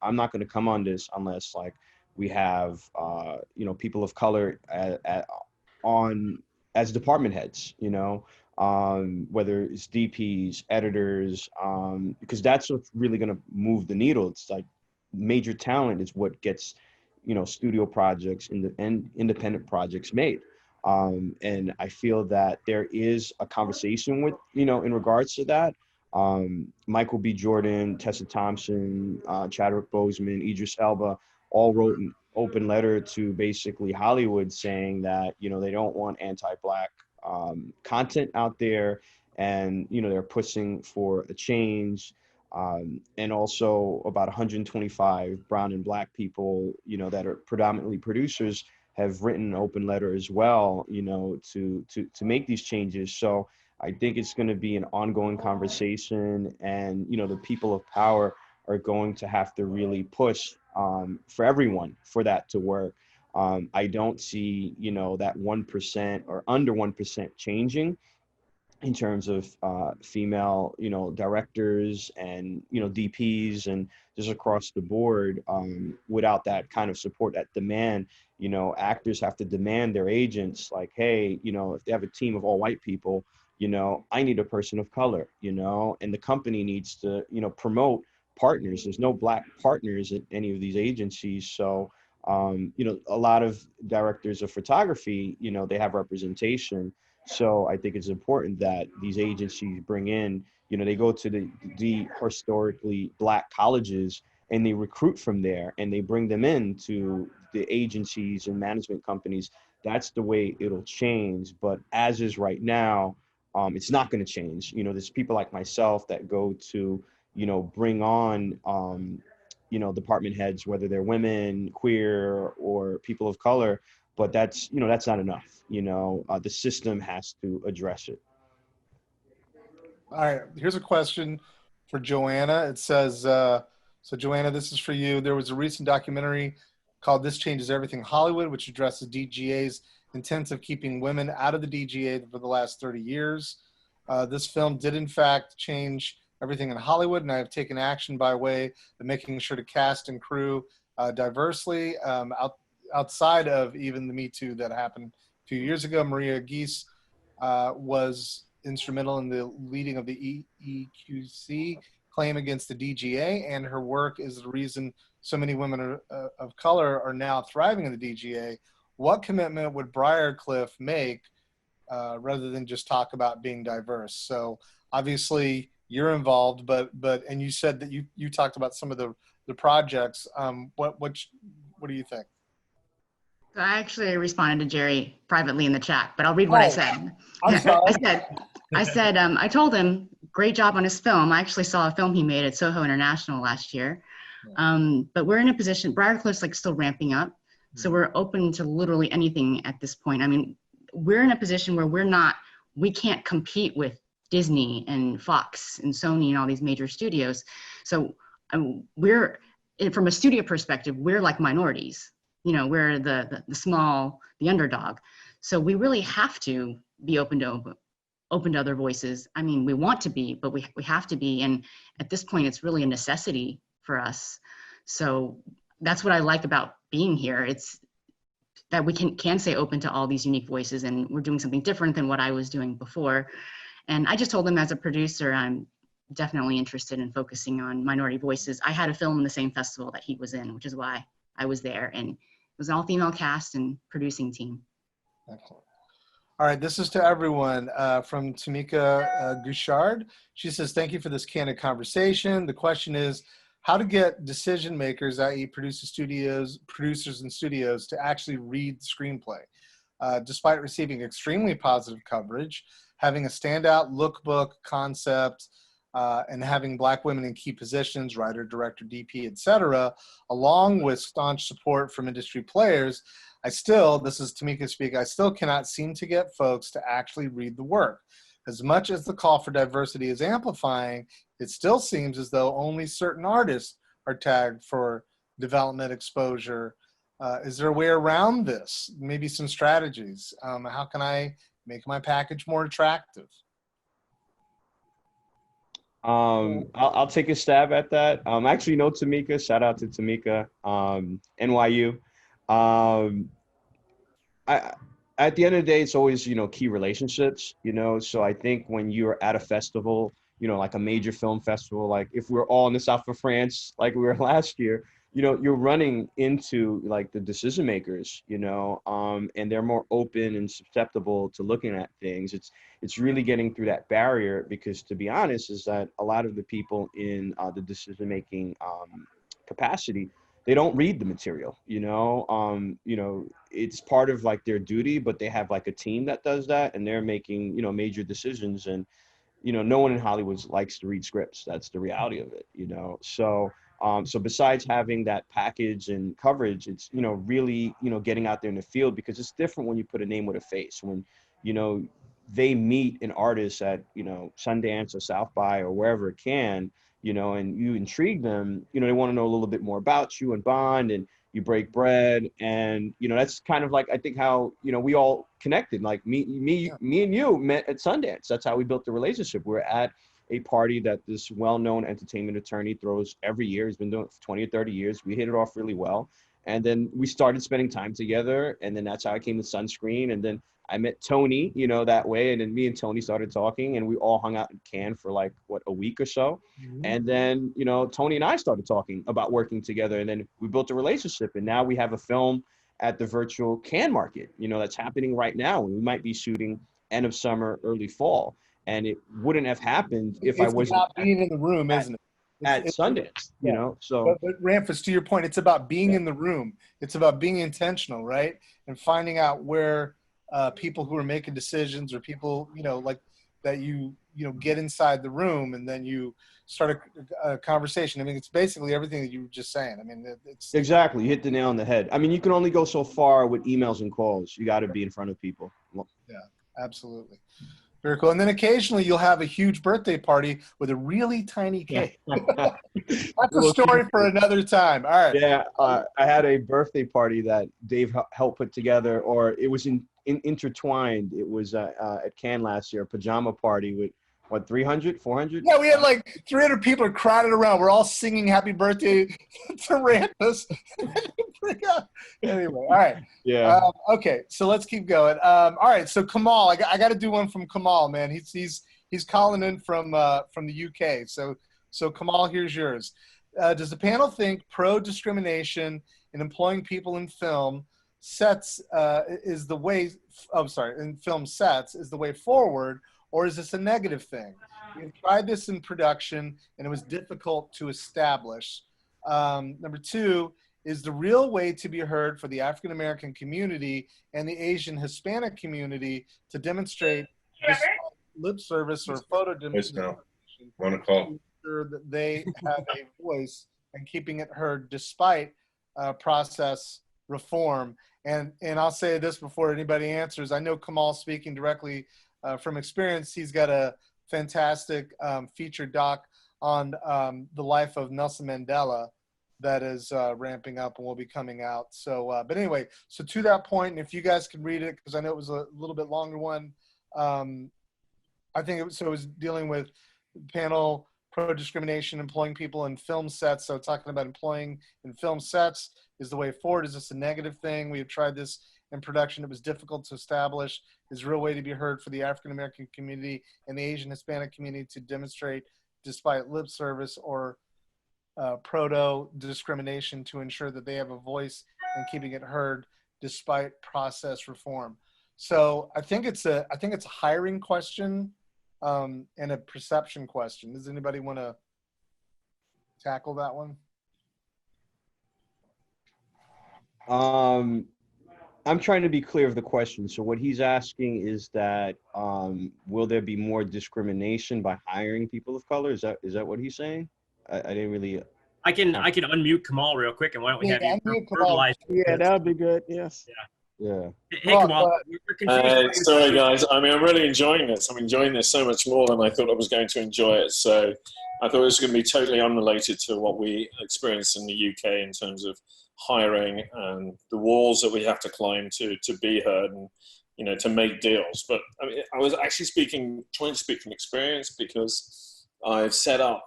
I'm not going to come on this unless like we have, people of color on as department heads, whether it's DPs, editors, because that's what's really going to move the needle. It's like major talent is what gets, studio projects and independent projects made. And I feel that there is a conversation with, in regards to that. Michael B. Jordan, Tessa Thompson, Chadwick Boseman, Idris Elba, all wrote an open letter to basically Hollywood saying that, they don't want anti-Black content out there. And, they're pushing for a change. And also about 125 brown and Black people, that are predominantly producers have written an open letter as well, to make these changes. So I think it's going to be an ongoing conversation, and, the people of power are going to have to really push for everyone for that to work. I don't see, that 1% or under 1% changing in terms of female, directors and, DPs and just across the board, without that kind of support, that demand. Actors have to demand their agents like, hey, if they have a team of all white people, I need a person of color, and the company needs to, promote partners. There's no Black partners at any of these agencies. So, a lot of directors of photography, they have representation. So I think it's important that these agencies bring in, they go to the historically Black colleges and they recruit from there and they bring them into the agencies and management companies. That's the way it'll change. But as is right now, it's not going to change. There's people like myself that go to, bring on, department heads, whether they're women, queer, or people of color. But that's not enough. The system has to address it. All right, here's a question for Joanna. It says, so Joanna, this is for you. There was a recent documentary called This Changes Everything Hollywood, which addresses DGA's intent of keeping women out of the DGA for the last 30 years. This film did in fact change everything in Hollywood, and I have taken action by way of making sure to cast and crew diversely. Outside of even the Me Too that happened a few years ago, Maria Geese was instrumental in the leading of the EEQC claim against the DGA, and her work is the reason so many women of color are now thriving in the DGA. What commitment would Briarcliff make rather than just talk about being diverse? So obviously you're involved, but and you said that you talked about some of the projects. What do you think? I actually responded to Jerry privately in the chat, but I'll read what I said. I'm sorry. I said, I told him, great job on his film. I actually saw a film he made at Soho International last year. But we're in a position, Briarcliff's like still ramping up. So we're open to literally anything at this point. I mean, we're in a position where we can't compete with Disney and Fox and Sony and all these major studios. So we're, from a studio perspective, we're like minorities. We're the small, the underdog. So we really have to be open to open to other voices. I mean, we want to be, but we have to be. And at this point, it's really a necessity for us. So that's what I like about being here. It's that we can say open to all these unique voices, and we're doing something different than what I was doing before. And I just told him, as a producer, I'm definitely interested in focusing on minority voices. I had a film in the same festival that he was in, which is why I was there. And it was an all-female cast and producing team. Excellent. All right, this is to everyone from Tamika Gouchard. She says, thank you for this candid conversation. The question is, how to get decision makers, i.e. producers and studios, to actually read the screenplay. Despite receiving extremely positive coverage, having a standout lookbook concept, and having Black women in key positions, writer, director, DP, etc., along with staunch support from industry players, this is Tamika speaking, I still cannot seem to get folks to actually read the work. As much as the call for diversity is amplifying, it still seems as though only certain artists are tagged for development exposure. Is there a way around this? Maybe some strategies. How can I make my package more attractive? I'll take a stab at that. Actually, no, Tamika. Shout out to Tamika, NYU. At the end of the day, it's always, key relationships, so I think when you're at a festival, like a major film festival, like if we're all in the south of France, like we were last year, you're running into like the decision makers, and they're more open and susceptible to looking at things. It's really getting through that barrier, because to be honest, is that a lot of the people in the decision making capacity, they don't read the material, it's part of like their duty, but they have like a team that does that, and they're making, major decisions. And, no one in Hollywood likes to read scripts. That's the reality of it, So besides having that package and coverage, it's, really, getting out there in the field, because it's different when you put a name with a face. When, they meet an artist at, Sundance or South by or wherever it can, and you intrigue them, they want to know a little bit more about you and bond, and you break bread. And, that's kind of like, I think how, we all connected, like me and you met at Sundance. That's how we built the relationship. We're at a party that this well-known entertainment attorney throws every year. He's been doing it for 20 or 30 years. We hit it off really well. And then we started spending time together. And then that's how I came to Sunscreen. And then I met Tony, that way. And then me and Tony started talking, and we all hung out in Cannes for like, a week or so. Mm-hmm. And then, Tony and I started talking about working together, and then we built a relationship. And now we have a film at the virtual Cannes market, that's happening right now. And we might be shooting end of summer, early fall. And it wouldn't have happened if I wasn't about being in the room, isn't it? At Sundance, so. But Ramfis, to your point, it's about being in the room. It's about being intentional, right? And finding out where people who are making decisions, or people, like that get inside the room, and then you start a conversation. I mean, it's basically everything that you were just saying. I mean, it's exactly, you hit the nail on the head. I mean, you can only go so far with emails and calls. You got to be in front of people. Yeah, absolutely. Very cool. And then occasionally you'll have a huge birthday party with a really tiny cake. That's a story for another time. All right. Yeah, I had a birthday party that Dave helped put together, or it was intertwined. It was at Cannes last year, a pajama party with, 300, 400? Yeah, we had like 300 people crowded around. We're all singing happy birthday to Ramfis. Anyway, all right. Yeah. Okay, so let's keep going. All right, so Kamal, I got to do one from Kamal, man. He's calling in from the UK. So Kamal, here's yours. Does the panel think pro-discrimination in employing people in film sets is the way? In film sets is the way forward, or is this a negative thing? We've tried this in production, and it was difficult to establish. Number two, is the real way to be heard for the African-American community and the Asian Hispanic community to demonstrate this lip service or photo demonstration. Want to call? Sure that they have a voice and keeping it heard despite process reform. And I'll say this before anybody answers. I know Kamal speaking directly from experience. He's got a fantastic feature doc on the life of Nelson Mandela that is ramping up and will be coming out. So, but anyway, so to that point, and if you guys can read it, because I know it was a little bit longer one, I think it was dealing with panel pro-discrimination, employing people in film sets. So talking about employing in film sets is the way forward. Is this a negative thing? We have tried this in production. It was difficult to establish. Is a real way to be heard for the African-American community and the Asian Hispanic community to demonstrate, despite lip service or proto-discrimination, to ensure that they have a voice and keeping it heard despite process reform. So I think it's a hiring question and a perception question. Does anybody want to tackle that one? I'm trying to be clear of the question. So what he's asking is that will there be more discrimination by hiring people of color? Is that what he's saying? I didn't really. I can unmute Kamal real quick, and why don't we have you verbalize? Yeah, that would be good. Yes. Yeah. Hey, Kamal, we're confused. Sorry, guys. I mean, I'm really enjoying this. I'm enjoying this so much more than I thought I was going to enjoy it. So I thought it was going to be totally unrelated to what we experience in the UK in terms of hiring and the walls that we have to climb to be heard and, you know, to make deals. But I mean, I was actually trying to speak from experience, because I've set up,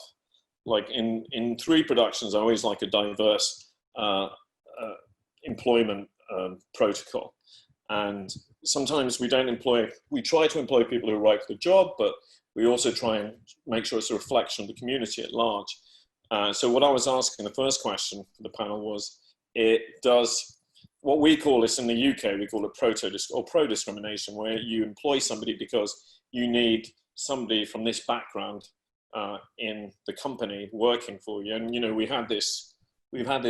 like in 3 productions, I always like a diverse employment protocol. And sometimes we try to employ people who are right for the job, but we also try and make sure it's a reflection of the community at large. So what I was asking, the first question for the panel was, it does what we call this in the UK, we call it pro-discrimination, where you employ somebody because you need somebody from this background in the company working for you. And, you know, we've had this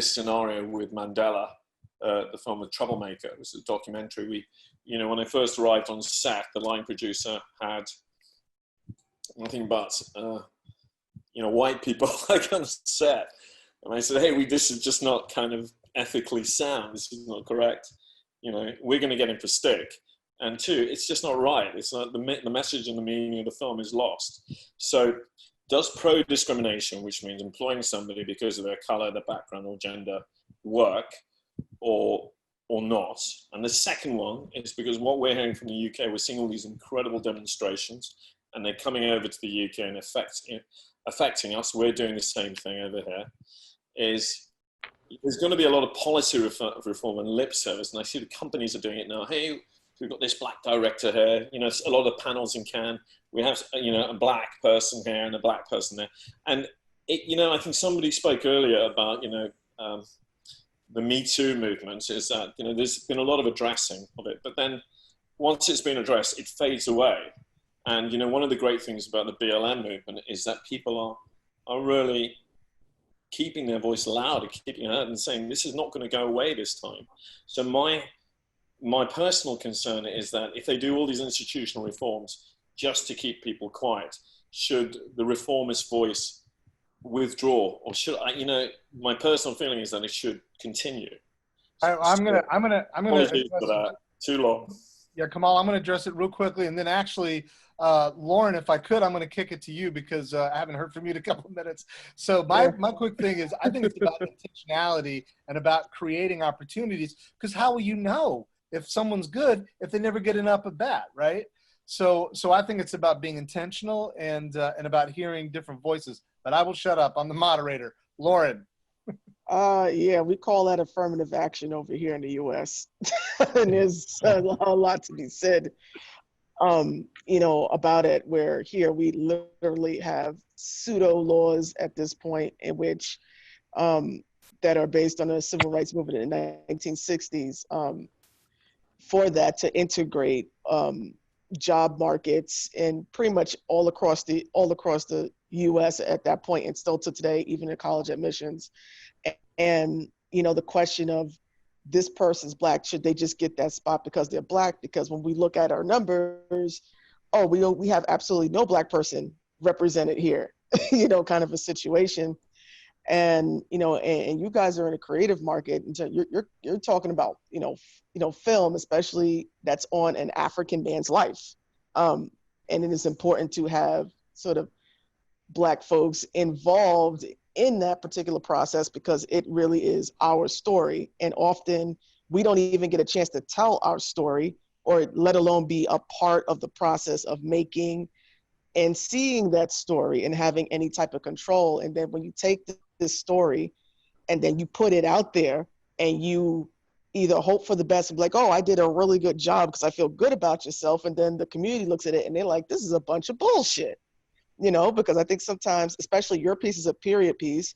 scenario with Mandela, the film with Troublemaker. It was a documentary. When I first arrived on set, the line producer had nothing but, white people like on set. And I said, hey, this is just not kind of ethically sound. This is not correct. We're going to get him for stick. And 2, it's just not right. It's not the message and the meaning of the film is lost. So does pro-discrimination, which means employing somebody because of their color, their background or gender, work or not? And the second one is because what we're hearing from the UK, we're seeing all these incredible demonstrations and they're coming over to the UK and affecting us. We're doing the same thing over here. There's going to be a lot of policy reform and lip service. And I see the companies are doing it now. Hey, we've got this black director here. A lot of panels in Cannes. We have, a black person here and a black person there. And, I think somebody spoke earlier about, the Me Too movement is that, there's been a lot of addressing of it. But then once it's been addressed, it fades away. And, one of the great things about the BLM movement is that people are really keeping their voice loud and keeping it out and saying, this is not going to go away this time. So my personal concern is that if they do all these institutional reforms just to keep people quiet, should the reformist voice withdraw, or should my personal feeling is that it should continue. I'm gonna apologies for that. Too long. Yeah, Kamal, I'm gonna address it real quickly, and then actually, Lauren, if I could, I'm gonna kick it to you because I haven't heard from you in a couple of minutes. So my quick thing is, I think it's about intentionality and about creating opportunities, because how will you know if someone's good if they never get an up at bat, right? So I think it's about being intentional and about hearing different voices. But I will shut up. I'm the moderator. Lauren. Yeah, we call that affirmative action over here in the U.S. And there's a lot to be said, about it, where here we literally have pseudo laws at this point in which that are based on the civil rights movement in the 1960s for that to integrate job markets in pretty much all across the U.S. at that point, and still to today, even in college admissions. And the question of, this person's black, should they just get that spot because they're black? Because when we look at our numbers, we have absolutely no black person represented here, kind of a situation. And and you guys are in a creative market, and so you're talking about film, especially that's on an African man's life, and it is important to have sort of black folks involved in that particular process, because it really is our story, and often we don't even get a chance to tell our story, or let alone be a part of the process of making and seeing that story and having any type of control. And then when you take this story and then you put it out there and you either hope for the best and be like, oh, I did a really good job because I feel good about yourself. And then the community looks at it and they're like, this is a bunch of bullshit, you know, because I think sometimes, especially your piece is a period piece,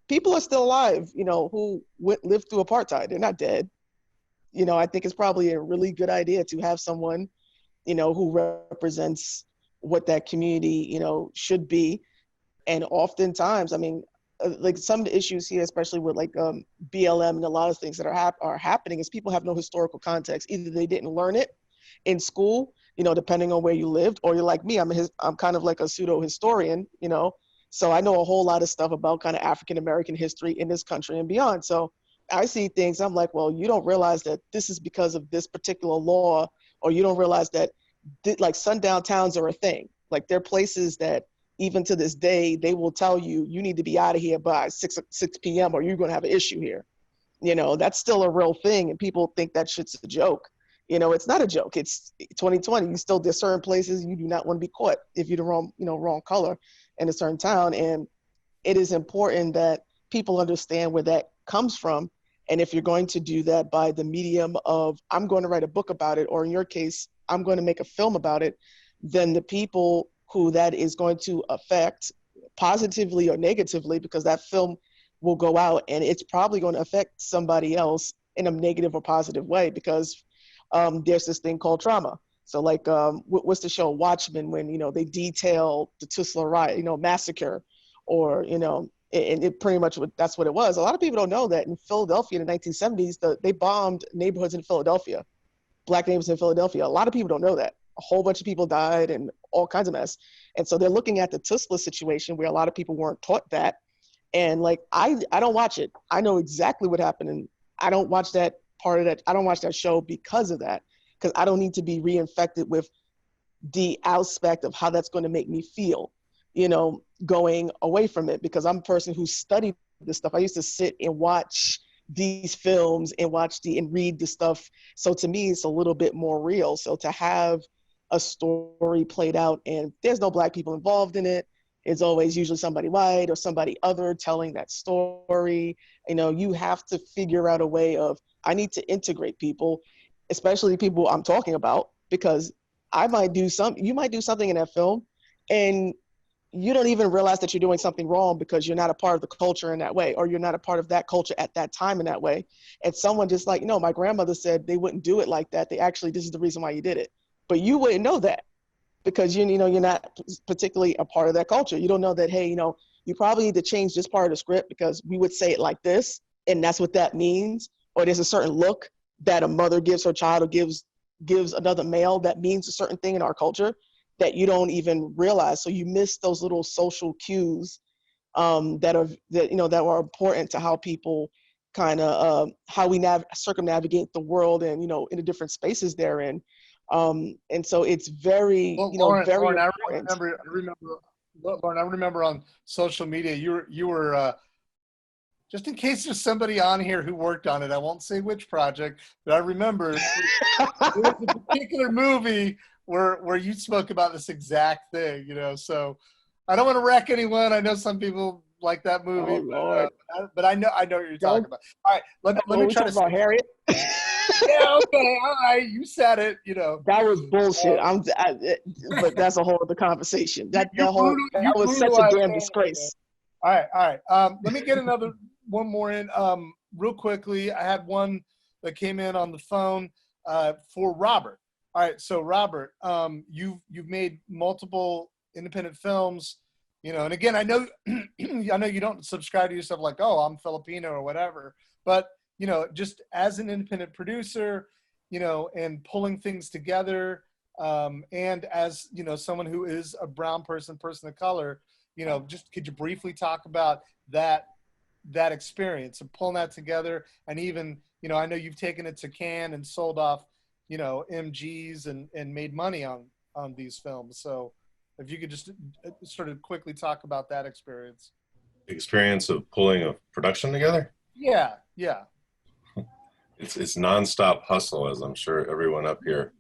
people are still alive, you know, who lived through apartheid. They're not dead. You know, I think it's probably a really good idea to have someone, you know, who represents what that community, you know, should be. And oftentimes, I mean, like some of the issues here, especially with like BLM and a lot of things that are happening, is people have no historical context. Either they didn't learn it in school, you know, depending on where you lived, or you're like me, I'm kind of like a pseudo historian, you know, so I know a whole lot of stuff about kind of African American history in this country and beyond. So I see things, I'm like, well, you don't realize that this is because of this particular law, or you don't realize that like sundown towns are a thing. Like they're places that even to this day, they will tell you, you need to be out of here by 6 p.m. or you're going to have an issue here. You know, that's still a real thing. And people think that shit's a joke. You know, it's not a joke. It's 2020. There's certain places you do not want to be caught if you're the wrong color in a certain town. And it is important that people understand where that comes from. And if you're going to do that by the medium of, I'm going to write a book about it, or in your case, I'm going to make a film about it, then the people who that is going to affect positively or negatively, because that film will go out and it's probably going to affect somebody else in a negative or positive way, because there's this thing called trauma. So like, what's the show Watchmen, when, you know, they detail the Tulsa riot, you know, massacre, or, you know, and it pretty much, that's what it was. A lot of people don't know that in Philadelphia in the 1970s, they bombed neighborhoods in Philadelphia, Black neighborhoods in Philadelphia. A lot of people don't know that. A whole bunch of people died and all kinds of mess. And so they're looking at the Tulsa situation where a lot of people weren't taught that. And like, I don't watch it. I know exactly what happened. And I don't watch that part of that. I don't watch that show because of that, because I don't need to be reinfected with the aspect of how that's going to make me feel, you know, going away from it, because I'm a person who studied this stuff. I used to sit and watch these films and read the stuff. So to me, it's a little bit more real. So to have a story played out and there's no Black people involved in it, it's always usually somebody white or somebody other telling that story. You know, you have to figure out a way of, I need to integrate people, especially people I'm talking about, because you might do something in that film and you don't even realize that you're doing something wrong because you're not a part of the culture in that way, or you're not a part of that culture at that time in that way. And someone just like, you know, my grandmother said they wouldn't do it like that. This is the reason why you did it. But you wouldn't know that because you know, you're not particularly a part of that culture. You don't know that, hey, you know, you probably need to change this part of the script because we would say it like this, and that's what that means. Or there's a certain look that a mother gives her child or gives another male that means a certain thing in our culture that you don't even realize. So you miss those little social cues that are important to how people kind of how we circumnavigate the world and, you know, in the different spaces they're in. And so it's very, well, you know, Lauren, very Lauren, important. I remember on social media, you were just in case there's somebody on here who worked on it, I won't say which project, but I remember there was a particular movie where you spoke about this exact thing, you know. So I don't want to wreck anyone. I know some people like that movie, but I know what you're talking about. All right, let me try to about Harriet. Yeah, okay, all right, you said it, you know. That was bullshit. But that's a whole other conversation. That was such a damn disgrace. All right. Let me get one more in real quickly. I had one that came in on the phone for Robert. All right, so Robert, you've made multiple independent films, you know, and again, I know you don't subscribe to yourself like, oh, I'm Filipino or whatever, but you know, just as an independent producer, you know, and pulling things together, and as, you know, someone who is a brown person of color, you know, just could you briefly talk about that experience of pulling that together? And even, you know, I know you've taken it to Cannes and sold off, you know, MGs and made money on these films. So if you could just sort of quickly talk about that experience. Experience of pulling a production together? Yeah. It's nonstop hustle, as I'm sure everyone up here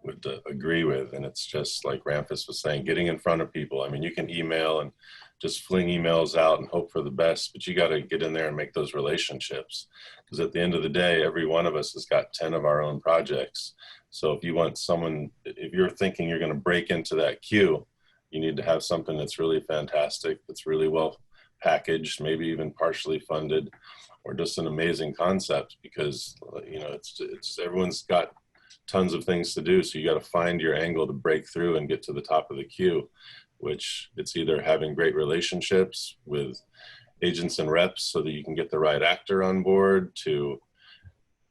would agree with. And it's just like Ramfis was saying, getting in front of people. I mean, you can email and just fling emails out and hope for the best, but you got to get in there and make those relationships. Because at the end of the day, every one of us has got 10 of our own projects. So if you want someone, if you're thinking you're going to break into that queue, you need to have something that's really fantastic, that's really well packaged, maybe even partially funded, or just an amazing concept, because you know it's everyone's got tons of things to do, so you got to find your angle to break through and get to the top of the queue, which it's either having great relationships with agents and reps so that you can get the right actor on board, to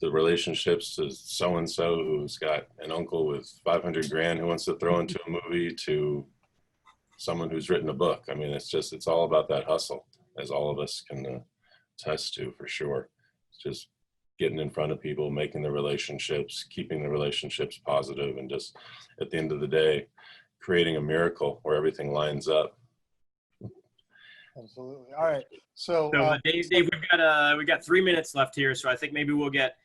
the relationships to so-and-so who's got an uncle with 500 grand who wants to throw into a movie, to someone who's written a book. I mean, it's all about that hustle, as all of us can attest to, for sure. It's just getting in front of people, making the relationships, keeping the relationships positive, and just at the end of the day, creating a miracle where everything lines up. Absolutely. All right. So, Dave, we've got 3 minutes left here, so I think maybe we'll get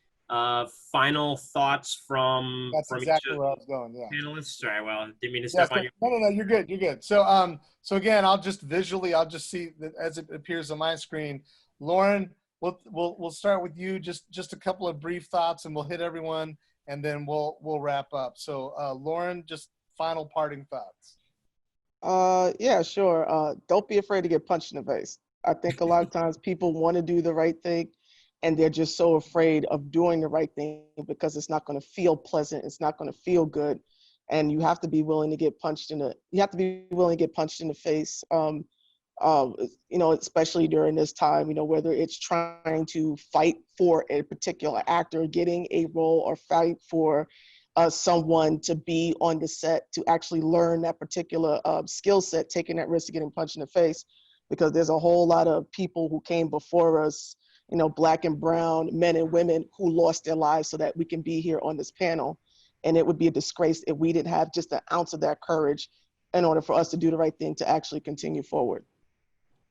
final thoughts from exactly each where I was going. Yeah. panelists. Sorry, well, didn't mean to step on you. No, you're good. You're good. So, so again, I'll just see that as it appears on my screen. Lauren, we'll start with you. Just a couple of brief thoughts, and we'll hit everyone, and then we'll wrap up. So, Lauren, just final parting thoughts. Yeah, sure. Don't be afraid to get punched in the face. I think a lot of times people want to do the right thing, and they're just so afraid of doing the right thing because it's not going to feel pleasant. It's not going to feel good. And you have to be willing to get punched in the face. You know, especially during this time, you know, whether it's trying to fight for a particular actor getting a role, or fight for someone to be on the set to actually learn that particular skill set, taking that risk of getting punched in the face, because there's a whole lot of people who came before us, you know, Black and brown men and women, who lost their lives so that we can be here on this panel. And it would be a disgrace if we didn't have just an ounce of that courage in order for us to do the right thing to actually continue forward.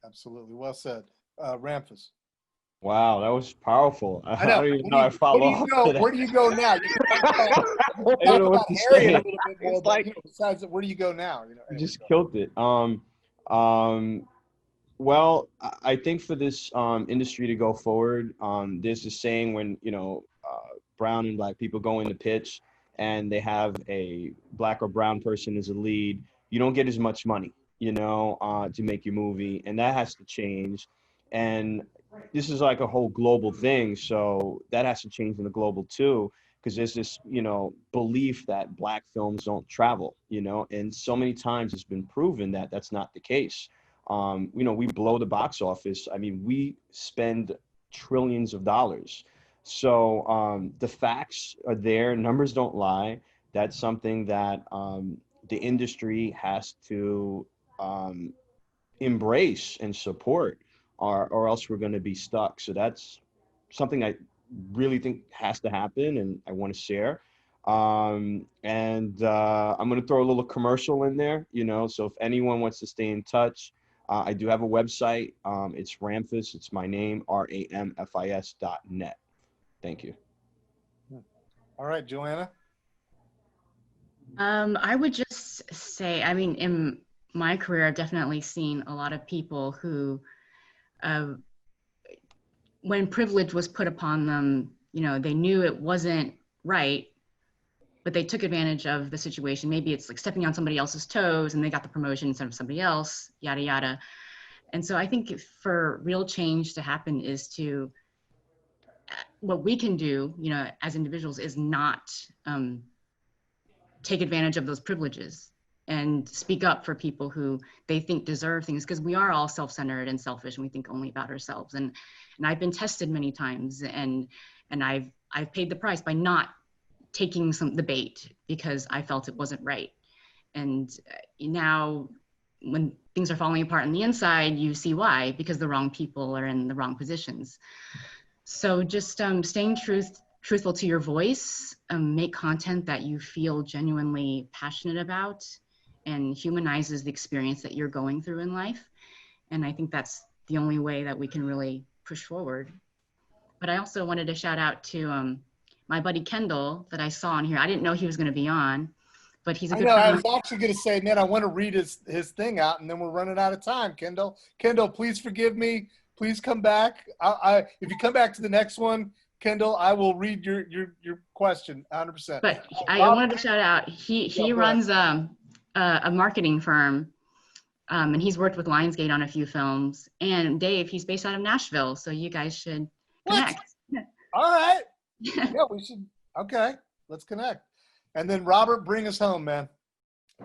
Absolutely. Well said. Ramfis. Wow, that was powerful. I know. I don't even know I follow up to that. Where do you go now? I don't know what to say. A little bit more, but, you know, besides that, where do you go now? You know, You just killed it. Well, I think for this industry to go forward, there's this saying when, you know, brown and Black people go in to pitch and they have a Black or brown person as a lead, you don't get as much money, you know, to make your movie, and that has to change. And this is like a whole global thing, so that has to change in the global too, because there's this, you know, belief that Black films don't travel, you know, and so many times it's been proven that that's not the case. You know, we blow the box office. I mean, we spend trillions of dollars. So the facts are there. Numbers don't lie. That's something that the industry has to embrace and support, or else we're going to be stuck. So that's something I really think has to happen, and I want to share. I'm going to throw a little commercial in there, you know, so if anyone wants to stay in touch, I do have a website. It's Ramfis. It's my name, RAMFIS.net. Thank you. All right, Joanna. I would just say, I mean, in my career, I've definitely seen a lot of people who, when privilege was put upon them, you know, they knew it wasn't right, but they took advantage of the situation. Maybe it's like stepping on somebody else's toes and they got the promotion instead of somebody else, yada, yada. And so I think for real change to happen is to, what we can do, you know, as individuals is not take advantage of those privileges and speak up for people who they think deserve things, because we are all self-centered and selfish and we think only about ourselves. And I've been tested many times, and I've paid the price by not taking the bait because I felt it wasn't right. And now when things are falling apart on the inside, you see why, because the wrong people are in the wrong positions. So just staying truthful to your voice, make content that you feel genuinely passionate about and humanizes the experience that you're going through in life. And I think that's the only way that we can really push forward. But I also wanted to shout out to my buddy Kendall that I saw on here. I didn't know he was going to be on, but he's a I good know. I friend. was actually going to say, man, I want to read his thing out, and then we're running out of time. Kendall, please forgive me. Please come back. If you come back to the next one, Kendall, I will read your question 100%. But I wanted to shout out, he runs a marketing firm, and he's worked with Lionsgate on a few films. And Dave, he's based out of Nashville, so you guys should connect. All right. Yeah, we should. Okay, let's connect. And then Robert, bring us home, man.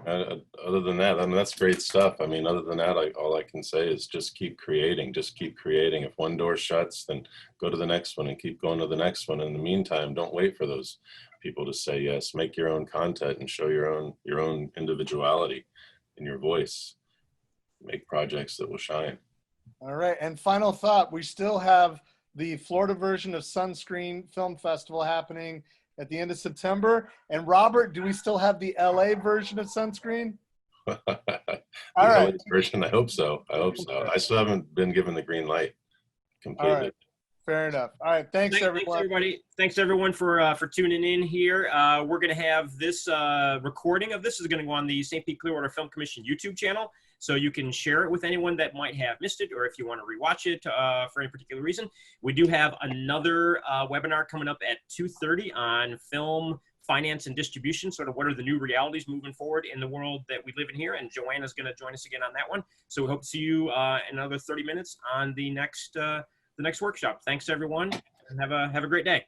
Other than that, I mean, that's great stuff. I mean, other than that, all I can say is just keep creating. Just keep creating. If one door shuts, then go to the next one and keep going to the next one. In the meantime, don't wait for those people to say yes. Make your own content and show your own individuality in your voice. Make projects that will shine. All right. And final thought, we still have the Florida version of Sunscreen Film Festival happening at the end of September. And Robert, do we still have the LA version of Sunscreen? All right. LA version, I hope so. I still haven't been given the green light completely. All right. Fair enough. All right. Thanks everyone. Thanks, everybody. Thanks, everyone, for tuning in here. We're going to have this recording of this is going to go on the St.Pete-Clearwater Film Commission YouTube channel. So you can share it with anyone that might have missed it, or if you want to rewatch it for any particular reason. We do have another webinar coming up at 2:30 on film, finance, and distribution, sort of what are the new realities moving forward in the world that we live in here. And Joanna's going to join us again on that one. So we hope to see you in another 30 minutes on the next workshop. Thanks, everyone, and have a great day.